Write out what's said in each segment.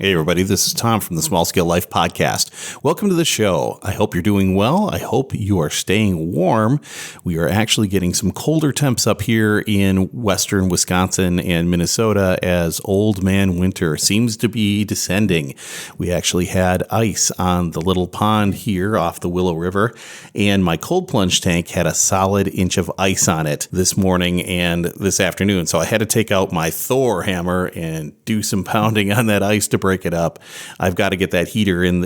Hey, everybody, this is Tom from the Small Scale Life podcast. Welcome to the show. I hope you're doing well. I hope you are staying warm. We are actually getting some colder temps up here in western Wisconsin and Minnesota as old man winter seems to be descending. We actually had ice on the little pond here off the Willow River, and my cold plunge tank had a solid inch of ice on it this morning and this afternoon. So I had to take out my Thor hammer and do some pounding on that ice to break it up. I've got to get that heater in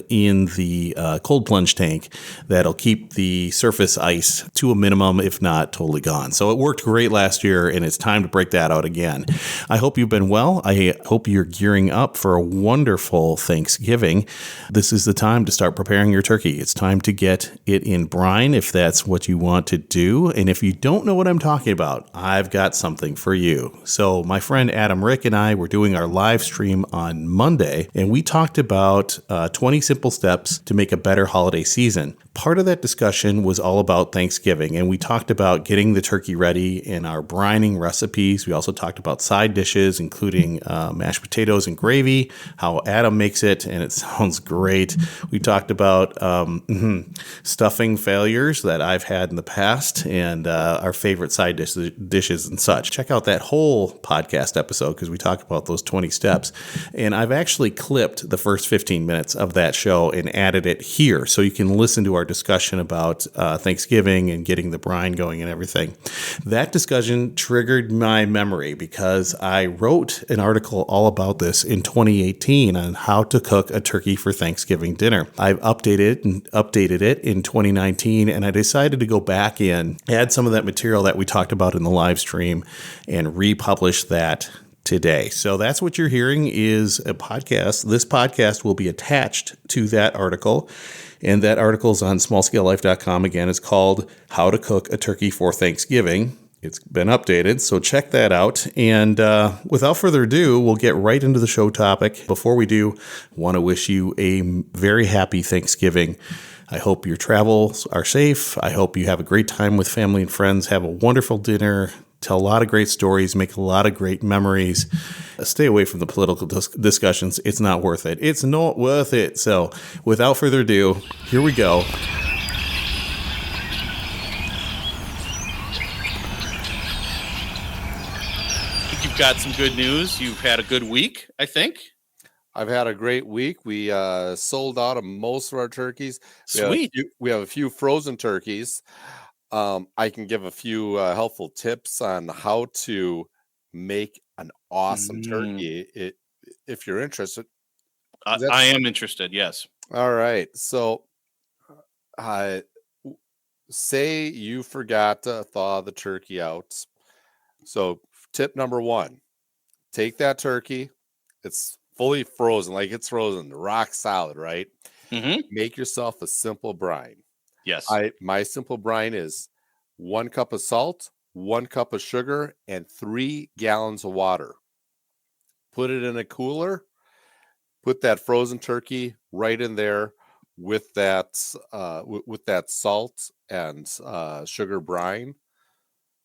the cold plunge tank that'll keep the surface ice to a minimum, if not totally gone. So it worked great last year, and it's time to break that out again. I hope you've been well. I hope you're gearing up for a wonderful Thanksgiving. This is the time to start preparing your turkey. It's time to get it in brine if that's what you want to do. And if you don't know what I'm talking about, I've got something for you. So my friend Adam Rick and I were doing our live stream on Monday, and we talked about 20 simple steps to make a better holiday season. Part of that discussion was all about Thanksgiving, and we talked about getting the turkey ready in our brining recipes. We also talked about side dishes, including mashed potatoes and gravy, how Adam makes it, and it sounds great. We talked about stuffing failures that I've had in the past and our favorite side dishes and such. Check out that whole podcast episode because we talked about those 20 steps. And I've actually clipped the first 15 minutes of that show and added it here so you can listen to our discussion about Thanksgiving and getting the brine going and everything. That discussion triggered my memory because I wrote an article all about this in 2018 on how to cook a turkey for Thanksgiving dinner. I've updated it in 2019, and I decided to go back in, add some of that material that we talked about in the live stream, and republish that today. So that's what you're hearing is a podcast. This podcast will be attached to that article, and that article is on smallscalelife.com. Again, it's called How to Cook a Turkey for Thanksgiving. It's been updated, so check that out. And without further ado, we'll get right into the show topic. Before we do, I want to wish you a very happy Thanksgiving. I hope your travels are safe. I hope you have a great time with family and friends. Have a wonderful dinner. Tell a lot of great stories, make a lot of great memories. Stay away from the political discussions. It's not worth it. It's not worth it. So without further ado, here we go. You've got some good news. You've had a good week, I think. I've had a great week. We sold out of most of our turkeys. Sweet. We have a few frozen turkeys. I can give a few helpful tips on how to make an awesome turkey if you're interested. I am interested, yes. All right. So say you forgot to thaw the turkey out. So tip number one, take that turkey. It's fully frozen, like it's frozen, rock solid, right? Mm-hmm. Make yourself a simple brine. Yes. My simple brine is 1 cup of salt, 1 cup of sugar, and 3 gallons of water. Put it in a cooler. Put that frozen turkey right in there with that salt and sugar brine.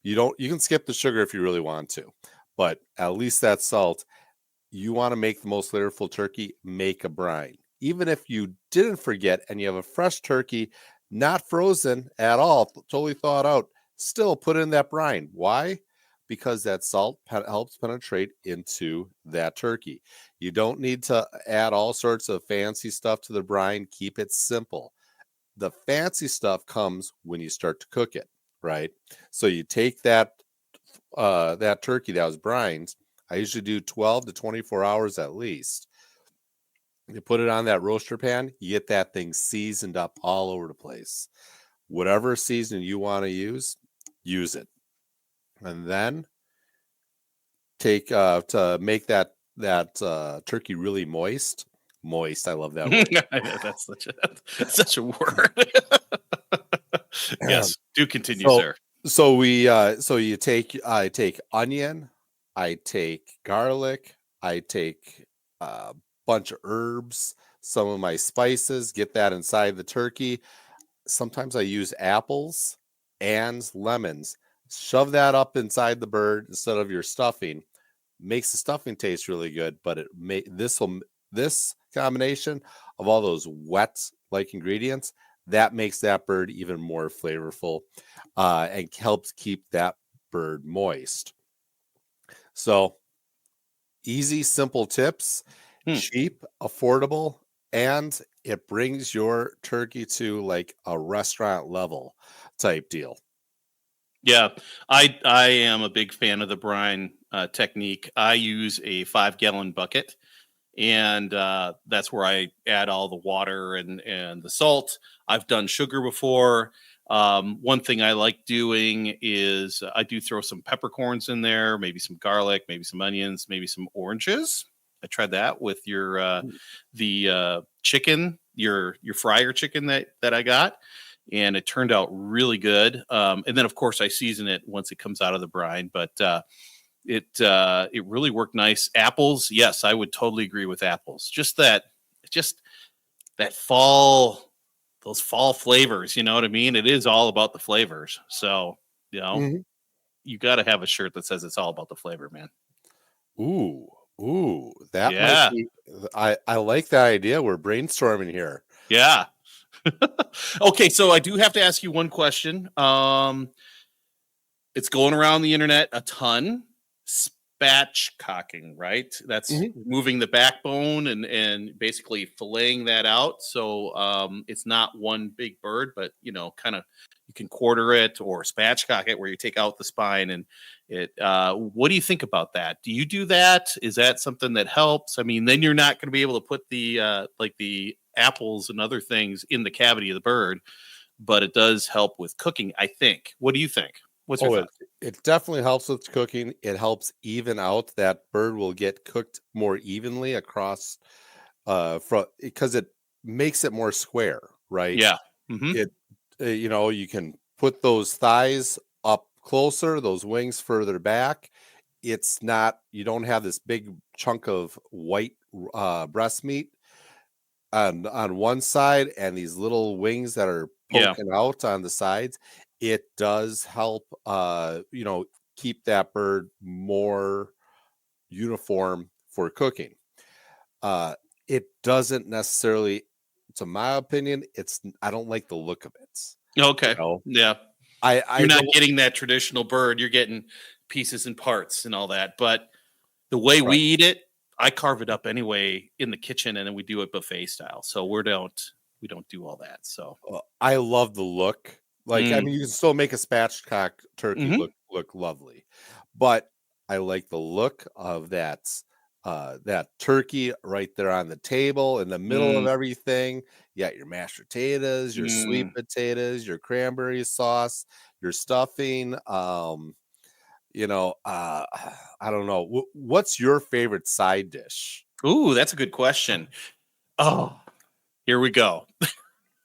You can skip the sugar if you really want to, but at least that salt. You want to make the most flavorful turkey, make a brine. Even if you didn't forget and you have a fresh turkey, not frozen at all, totally thawed out, still put in that brine. Why? Because that salt helps penetrate into that turkey. You don't need to add all sorts of fancy stuff to the brine. Keep it simple. The fancy stuff comes when you start to cook it, right? So you take that turkey that was brined. I usually do 12 to 24 hours at least. You put it on that roaster pan, you get that thing seasoned up all over the place. Whatever seasoning you want to use it. And then take to make that turkey really moist. Moist, I love that word. That's such a word. Yes, do continue, sir. So I take onion, I take garlic, I take a bunch of herbs, some of my spices, get that inside the turkey. Sometimes I use apples and lemons. Shove that up inside the bird instead of your stuffing. Makes the stuffing taste really good, but this will this combination of all those wet like ingredients, that makes that bird even more flavorful, and helps keep that bird moist. So easy, simple tips, Hmm. cheap, affordable, and it brings your turkey to like a restaurant level type deal. Yeah, I am a big fan of the brine technique. I use a 5 gallon bucket, and that's where I add all the water and the salt. I've done sugar before. One thing I like doing is I do throw some peppercorns in there, maybe some garlic, maybe some onions, maybe some oranges. I tried that with your chicken, your fryer chicken that I got, and it turned out really good. And then of course I season it once it comes out of the brine, but it really worked nice. Apples, yes, I would totally agree with apples. Just that fall, those fall flavors. You know what I mean? It is all about the flavors. So you know, Mhm. you got to have a shirt that says it's all about the flavor, man. Ooh, ooh, that might Yeah, be. I like that idea. We're brainstorming here. yeah. Okay, so I do have to ask you one question. It's going around the internet a ton. Spatchcocking, right? That's Mhm. moving the backbone and basically filleting that out. So it's not one big bird, but kind of you can quarter it or spatchcock it, where you take out the spine and it. What do you think about that? Do you do that? Is that something that helps? I mean, then you're not going to be able to put the like the apples and other things in the cavity of the bird, but it does help with cooking, I think. What do you think? What's your Oh, thoughts? it definitely helps with cooking. It helps even out. That bird will get cooked more evenly across, from because it makes it more square, right? Yeah. Hmm. It, you can put those thighs up closer, those wings further back. It's not, you don't have this big chunk of white breast meat on one side and these little wings that are Yeah. poking out on the sides. It does help, keep that bird more uniform for cooking. uh it doesn't necessarily, to my opinion, I don't like the look of it. you Okay. know Yeah. I You're not don't. getting that traditional bird. You're getting pieces and parts and all that. But the way we Right. eat it, I carve it up anyway in the kitchen, and then we do it buffet style. So we don't do all that. So. I love the look. Like, I Mm. mean, you can still make a spatchcock turkey Hmm. look lovely, but I like the look of that turkey right there on the table in the middle of Mm. everything. You got your mashed potatoes, your sweet Mm. potatoes, your cranberry sauce, your stuffing. I don't know. What's your favorite side dish? Ooh, that's a good question. Oh, here we go.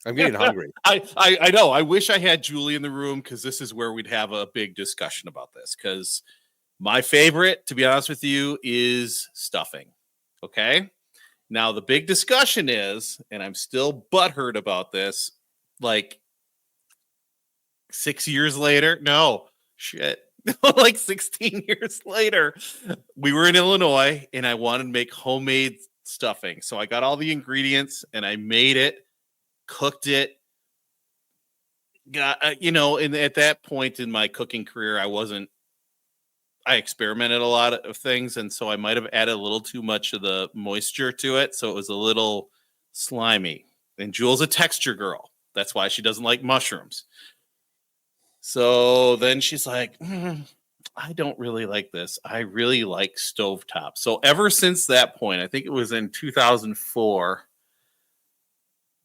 I'm getting hungry. I know. I wish I had Julie in the room, because this is where we'd have a big discussion about this. Because my favorite, to be honest with you, is stuffing. Okay. Now, the big discussion is, and I'm still butthurt about this, like 6 years later. No, shit. Like 16 years later, we were in Illinois and I wanted to make homemade stuffing. So I got all the ingredients and I made it, cooked it. And at that point in my cooking career, I experimented a lot of things, and so I might have added a little too much of the moisture to it, so it was a little slimy. And Jewel's a texture girl. That's why she doesn't like mushrooms. So then she's like, I don't really like this. I really like stovetop. So ever since that point, I think it was in 2004,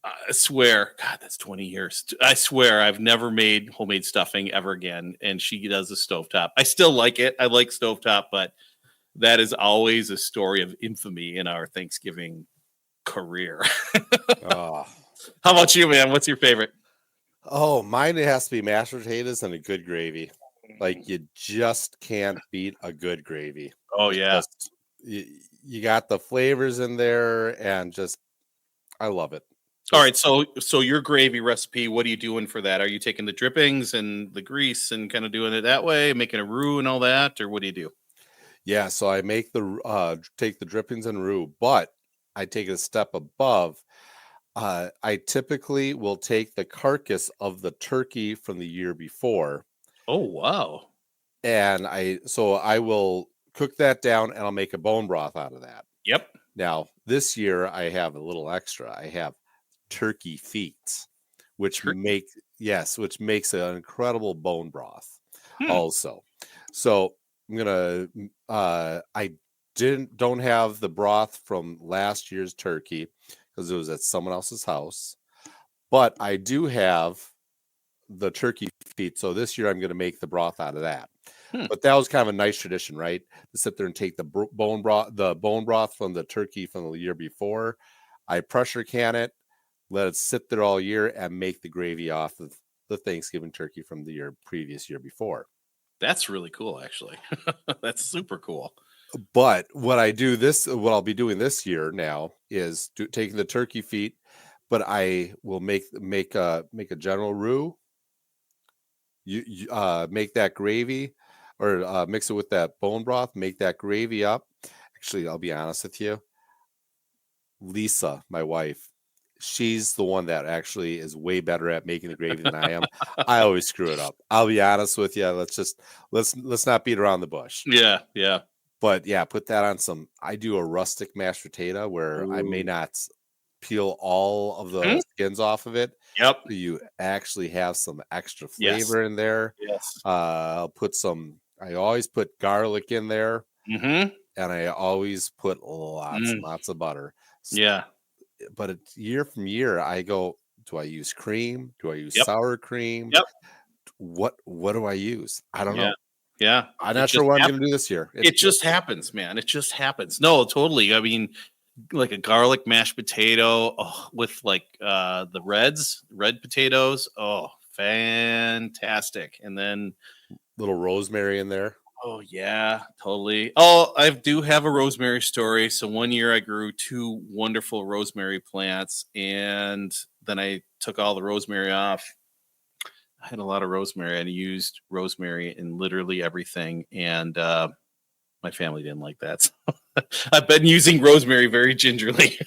I swear, God, that's 20 years. I swear I've never made homemade stuffing ever again. And she does a stovetop. I still like it. I like stovetop, but that is always a story of infamy in our Thanksgiving career. Oh, How about you, man? What's your favorite? oh, mine, it has to be mashed potatoes and a good gravy. Like, you just can't beat a good gravy. Oh It yeah. just, you got the flavors in there, and just, I love it. All Just right, so your gravy recipe, what are you doing for that? Are you taking the drippings and the grease and kind of doing it that way, making a roux and all that, or what do you do? Yeah, so I make take the drippings and roux, but I take it a step above. I typically will take the carcass of the turkey from the year before, Oh, wow. and I will cook that down, and I'll make a bone broth out of that. Yep. Now, this year I have a little extra. I have turkey feet, which Turkey. which makes an incredible bone broth Hmm. also. So I'm gonna I don't have the broth from last year's turkey because it was at someone else's house, but I do have the turkey feet. So this year I'm gonna make the broth out of that. Hmm. But that was kind of a nice tradition, right? To sit there and take the bone broth from the turkey from the year before. I pressure can it, let it sit there all year, and make the gravy off of the Thanksgiving turkey from the previous year before. That's really cool, actually. That's super cool. But what I'll be doing this year now is taking the turkey feet, but I will make a general roux. You make that gravy, or mix it with that bone broth. Make that gravy up. Actually, I'll be honest with you, Lisa, my wife, she's the one that actually is way better at making the gravy than I am. I always screw it up. I'll be honest with you. Let's not beat around the bush. Yeah. Yeah. But yeah, put that on some. I do a rustic mashed potato where I may Ooh. not peel all of the Mhm. skins off of it. Yep. So you actually have some extra Yes. flavor in there. Yes. I always put garlic in there, Mm-hmm. and I always put lots and Mm. lots of butter. Yeah. But it's year from year, I go, do I use cream? Do I use Yep. sour cream? Yep. What do I use? I don't Yeah. know. Yeah. I'm It not sure just what I'm happens. gonna do this year. It just happens, man. It just happens. No, totally. I mean, like a garlic mashed potato with like the red potatoes. Oh, fantastic. And then Little rosemary in there. oh yeah, totally. Oh, I do have a rosemary story. So one year I grew 2 wonderful rosemary plants, and then I took all the rosemary off. I had a lot of rosemary and I used rosemary in literally everything, and my family didn't like that. So I've been using rosemary very gingerly.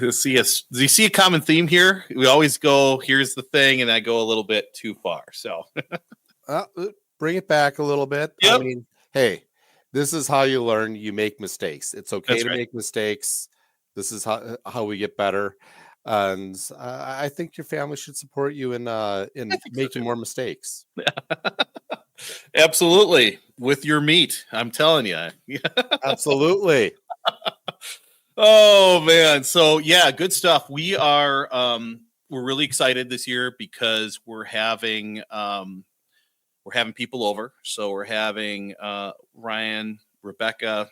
Do you see a common theme here? We always go, here's the thing, and I go a little bit too far. So, Uh, uh, Bring it back a little bit. I yep, mean, hey, this is how you learn. You make mistakes. It's okay that's to right. make mistakes. This is how we get better. And I think your family should support you I in think so making too. more mistakes. Absolutely. With your meat, I'm telling you. Absolutely. Oh man. So yeah, good stuff. We're really excited this year because we're having people over. So we're having Ryan, Rebecca,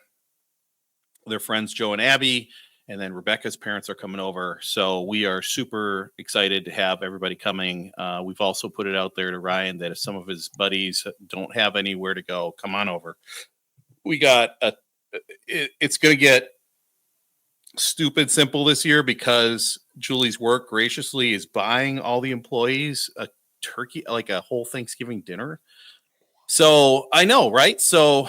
their friends Joe and Abby, and then Rebecca's parents are coming over. So we are super excited to have everybody coming. We've also put it out there to Ryan that if some of his buddies don't have anywhere to go, come on over. We got it's going to get stupid simple this year because Julie's work graciously is buying all the employees a turkey, like a whole Thanksgiving dinner. So I know, right? So,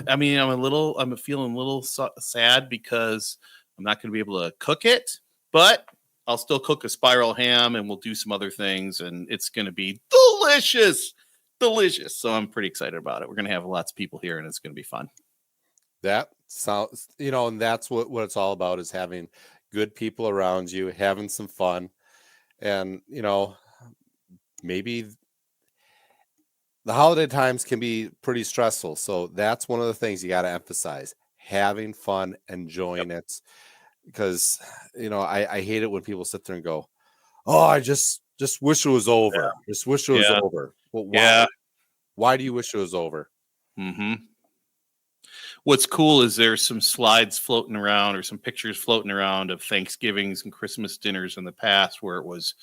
I mean, I'm feeling a little sad because I'm not going to be able to cook it, but I'll still cook a spiral ham and we'll do some other things and it's going to be delicious, delicious. So I'm pretty excited about it. We're going to have lots of people here and it's going to be fun. That sounds, and that's what it's all about, is having good people around you, having some fun. And, maybe the holiday times can be pretty stressful. So that's one of the things you got to emphasize, having fun, Yep. enjoying it. Because, I hate it when people sit there and go, oh, I just wish it was over. Just wish it was Yeah. over. Well, Yeah. why do you wish it was over? Mm-hmm. What's cool is there's some slides floating around or some pictures floating around of Thanksgivings and Christmas dinners in the past where it was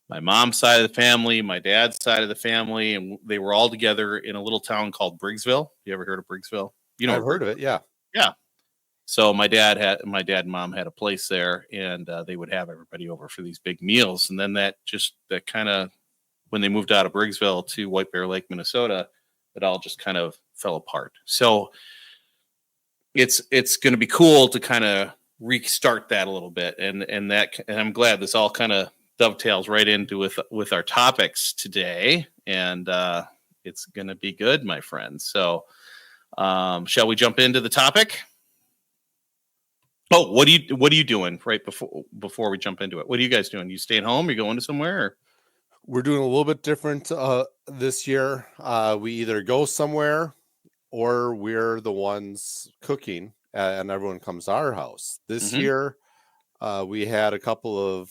my mom's side of the family, my dad's side of the family, and they were all together in a little town called Briggsville. You ever heard of Briggsville? You know I've where heard of it. Briggsville? Yeah. Yeah. So my dad and mom had a place there, and they would have everybody over for these big meals. And then that kind of when they moved out of Briggsville to White Bear Lake, Minnesota, it all just kind of fell apart. So it's going to be cool to kind of restart that a little bit, and I'm glad this all kind of dovetails right into with our topics today, and it's going to be good, my friends. So, shall we jump into the topic? Oh, what are you doing right before we jump into it? What are you guys doing? You staying home? You going to somewhere? Or? We're doing a little bit different this year. We either go somewhere or we're the ones cooking, and everyone comes to our house. This year, we had a couple of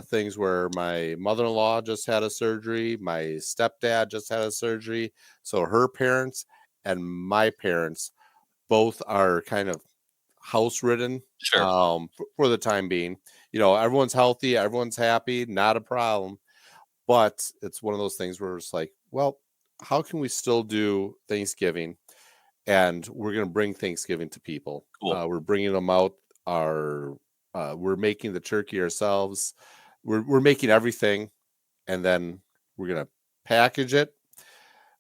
things where my mother-in-law just had a surgery. My stepdad just had a surgery. So her parents and my parents both are kind of house ridden for the time being. Everyone's healthy, everyone's happy, not a problem. But it's one of those things where it's like, well, how can we still do Thanksgiving? And we're going to bring Thanksgiving to people. Cool. We're bringing them out. We're making the turkey ourselves. We're making everything, and then we're going to package it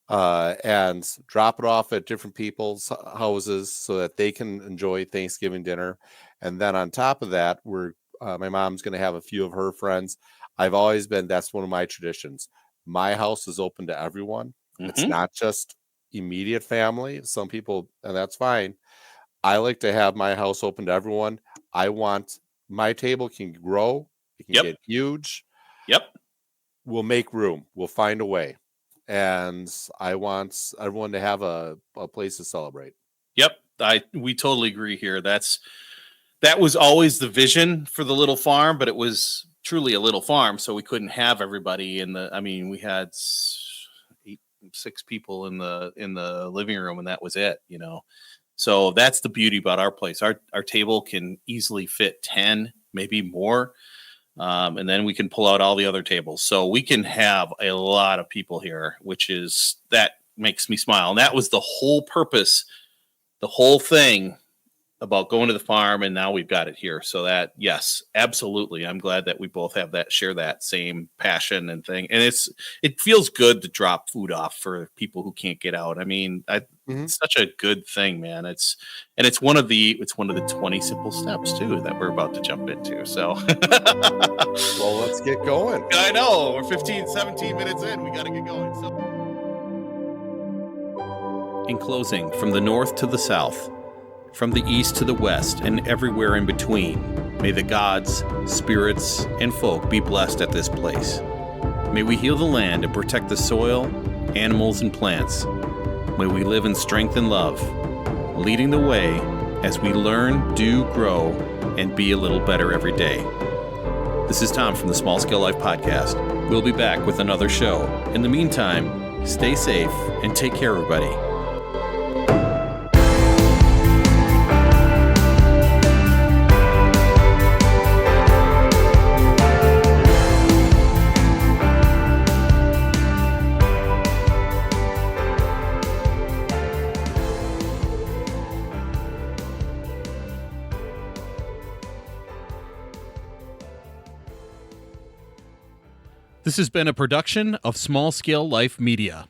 and drop it off at different people's houses so that they can enjoy Thanksgiving dinner. And then on top of that, my mom's going to have a few of her friends. That's one of my traditions. My house is open to everyone. It's not just immediate family. Some people, and that's fine. I like to have my house open to everyone. I want my table can grow. It can get huge. Yep. We'll make room. We'll find a way. And I want everyone to have a place to celebrate. Yep. We totally agree here. That was always the vision for the little farm, but it was truly a little farm, so we couldn't have everybody we had 6 people in the living room, and that was it, So that's the beauty about our place. Our table can easily fit 10, maybe more. And then we can pull out all the other tables. So we can have a lot of people here, that makes me smile. And that was the whole purpose, the whole thing about going to the farm. And now we've got it here. So that, yes, absolutely. I'm glad that we both share that same passion and thing. And it feels good to drop food off for people who can't get out. It's such a good thing, man. It's one of the 20 simple steps too that we're about to jump into. So well, let's get going. I know we're 17 minutes in. We got to get going. So in closing, from the north to the south, from the east to the west, and everywhere in between, may the gods, spirits, and folk be blessed at this place. May we heal the land and protect the soil, animals, and plants. May we live in strength and love, leading the way as we learn, do, grow, and be a little better every day. This is Tom from the Small Scale Life Podcast. We'll be back with another show. In the meantime, stay safe and take care, everybody. This has been a production of Small Scale Life Media.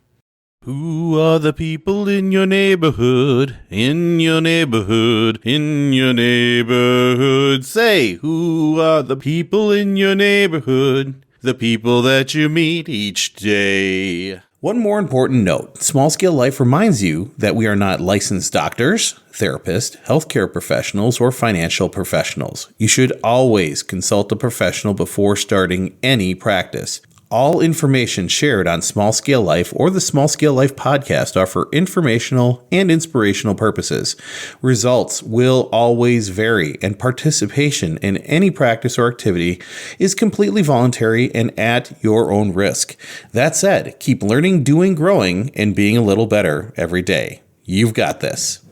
Who are the people in your neighborhood? In your neighborhood? In your neighborhood? Say, who are the people in your neighborhood? The people that you meet each day. One more important note. Small Scale Life reminds you that we are not licensed doctors, therapists, healthcare professionals, or financial professionals. You should always consult a professional before starting any practice. All information shared on Small Scale Life or the Small Scale Life podcast are for informational and inspirational purposes. Results will always vary, and participation in any practice or activity is completely voluntary and at your own risk. That said, keep learning, doing, growing, and being a little better every day. You've got this.